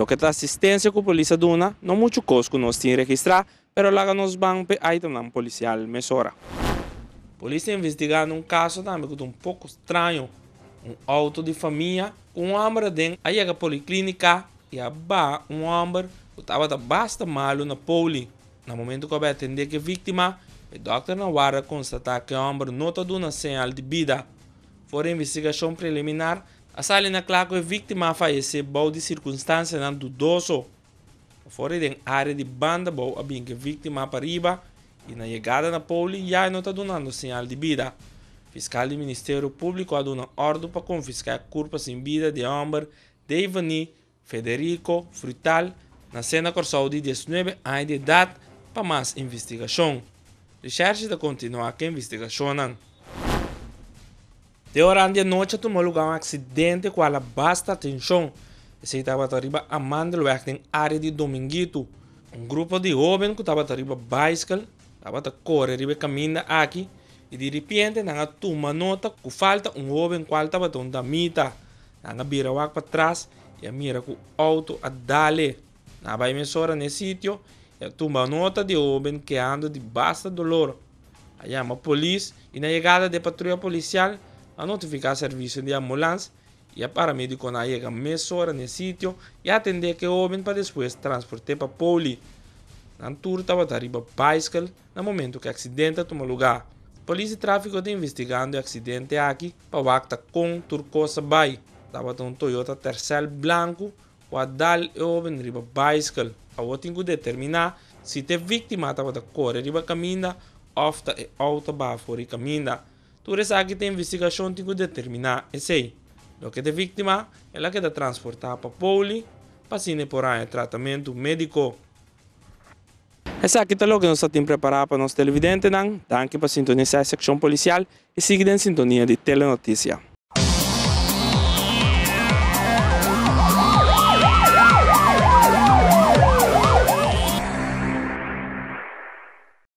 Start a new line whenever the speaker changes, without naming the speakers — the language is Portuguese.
Lo que a assistência que a polícia dona, não muito coisa que nós temos que registrar, pero lá nos bancos aí também policial mesora. A polícia investigando um caso também que é um pouco estranho. Um auto de família com um homem dentro, aí a policlínica e aba um homem que estava bastante malo na poli. No momento que vai atender que vítima, o doutor Navarra constatar que o homem não está dando sinal de vida. Fora investigação preliminar, a salina claro que a vítima faleceu por de circunstâncias não dudosas. Fora da área de banda, a bem que a vítima para riba e na chegada na poli já não está dando sinal de vida. Fiscal do Ministério Público ha dado ordem para confiscar corpo sem vida de homem Devani Federico Frutal, na cena Corsau de 19 anos de idade, para mais investigação. Recherche está continuar com a investigação. De hora de noite, tomou lugar um acidente com a basta atenção. Esse estava arriba a Mandelweg na área de Dominguito. Um grupo de jovens que estava arriba bicycle, estava a correr e caminhando aqui. E de repente, na toma nota que falta um jovem que estava a mita. Na vira para trás e a mira com o auto a dale. Na vai emissora nesse sítio e a toma nota de jovem que anda de basta dolor. A chama a polícia e na chegada da patrulha policial a notificar serviço de ambulância e a paramédico na chega emissora nesse sítio e atender que o jovem para depois transportar para a poli. Na turma estava arriba bicycle no momento que o acidente tomou lugar. Polícia de tráfico está investigando o acidente aqui para o acta com Turcosa Bay. Estava um Toyota Tercel branco com a dal e o riba bicycle. A outra tem que determinar se a vítima estava a correr riba caminho ou se a auto vai fora caminho. Tudo isso aqui tem investigação tem que determinar. E sei, o que a vítima ela que está transportada para a poli para se por aí tratamento médico. Essa aqui é o que nós estamos preparados para os televidentes. Danke para sintonizar a secção policial e siga em sintonia de Telenotícia.